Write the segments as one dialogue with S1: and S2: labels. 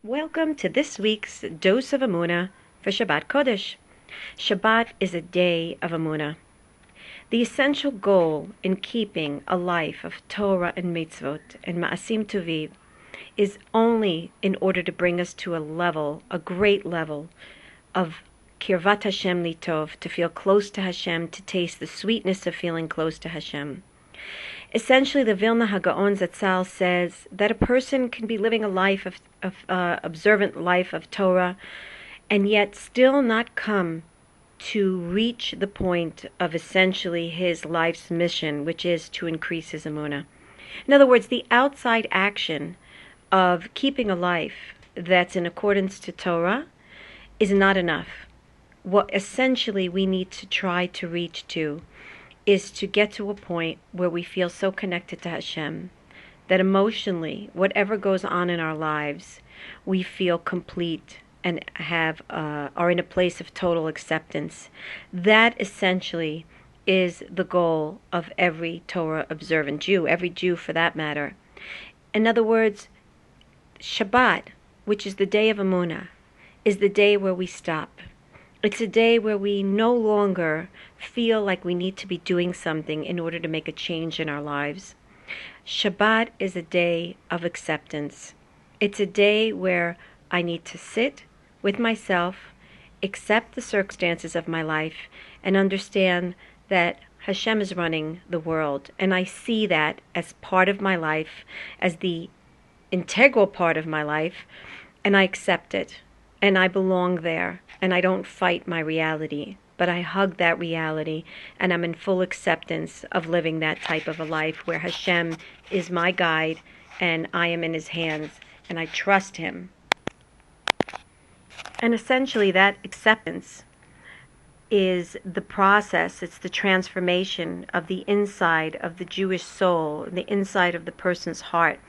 S1: Welcome to this week's Dose of Emuna for Shabbat Kodesh. Shabbat is a day of Emuna. The essential goal in keeping a life of Torah and mitzvot and ma'asim tuviv is only in order to bring us to a great level of kirvat Hashem litov, to feel close to Hashem, to taste the sweetness of feeling close to Hashem. Essentially, the Vilna Hagaon Zatzal says that a person can be living a life of observant life of Torah, and yet still not come to reach the point of essentially his life's mission, which is to increase his Emuna. In other words, the outside action of keeping a life that's in accordance to Torah is not enough. What essentially we need to try to reach to is to get to a point where we feel so connected to Hashem that emotionally, whatever goes on in our lives, we feel complete and are in a place of total acceptance. That essentially is the goal of every Torah observant Jew, every Jew for that matter. In other words, Shabbat, which is the day of Emuna, is the day where we stop. It's a day where we no longer feel like we need to be doing something in order to make a change in our lives. Shabbat is a day of acceptance. It's a day where I need to sit with myself, accept the circumstances of my life, and understand that Hashem is running the world. And I see that as part of my life, as the integral part of my life, and I accept it. And I belong there, and I don't fight my reality, but I hug that reality, and I'm in full acceptance of living that type of a life where Hashem is my guide, and I am in His hands, and I trust Him. And essentially that acceptance is the process, it's the transformation of the inside of the Jewish soul, the inside of the person's heart,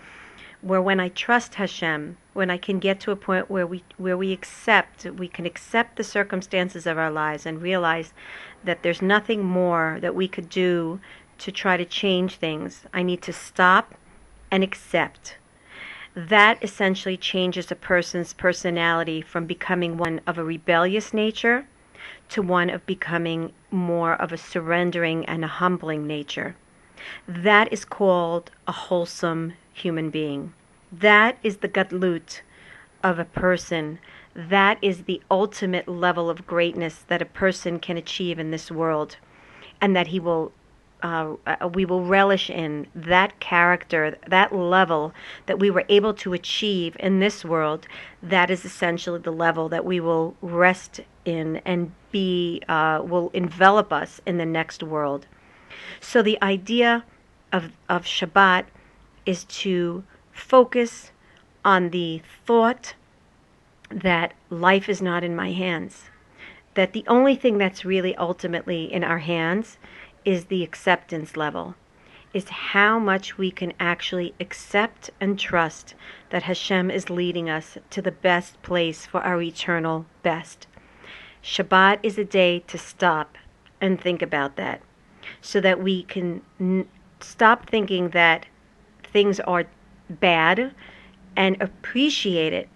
S1: where when I trust Hashem, when I can get to a point where we can accept the circumstances of our lives and realize that there's nothing more that we could do to try to change things. I need to stop and accept. That essentially changes a person's personality from becoming one of a rebellious nature to one of becoming more of a surrendering and a humbling nature. That is called a wholesome human being. That is the gadlut of a person. That is the ultimate level of greatness that a person can achieve in this world, and that we will relish in that character, that level that we were able to achieve in this world. That is essentially the level that we will rest in and will envelop us in the next world. So the idea of Shabbat is to focus on the thought that life is not in my hands, that the only thing that's really ultimately in our hands is the acceptance level, is how much we can actually accept and trust that Hashem is leading us to the best place for our eternal best. Shabbat is a day to stop and think about that, so that we can stop thinking that things are bad and appreciate it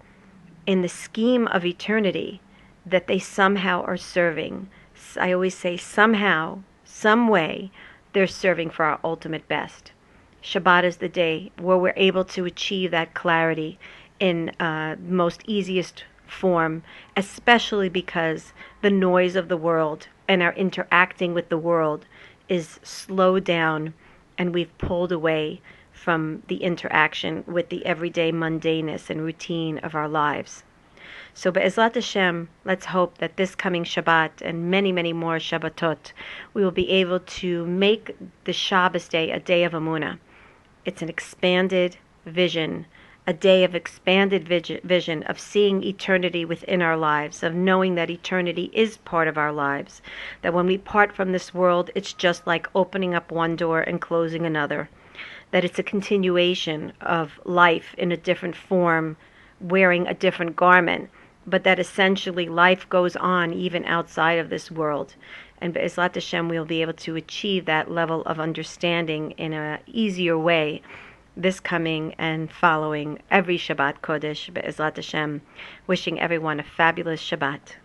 S1: in the scheme of eternity, that they somehow are serving. I always say somehow, some way, they're serving for our ultimate best. Shabbat is the day where we're able to achieve that clarity in most easiest form, especially because the noise of the world and our interacting with the world is slowed down, and we've pulled away from the interaction with the everyday mundaneness and routine of our lives. So Be'ezrat Hashem, let's hope that this coming Shabbat and many, many more Shabbatot, we will be able to make the Shabbos day a day of Emuna. It's an expanded vision, a day of expanded vision of seeing eternity within our lives, of knowing that eternity is part of our lives, that when we part from this world, it's just like opening up one door and closing another, that it's a continuation of life in a different form, wearing a different garment, but that essentially life goes on even outside of this world. And Be'ezrat Hashem, we'll be able to achieve that level of understanding in an easier way this coming and following every Shabbat Kodesh, Be'ezrat Hashem, wishing everyone a fabulous Shabbat.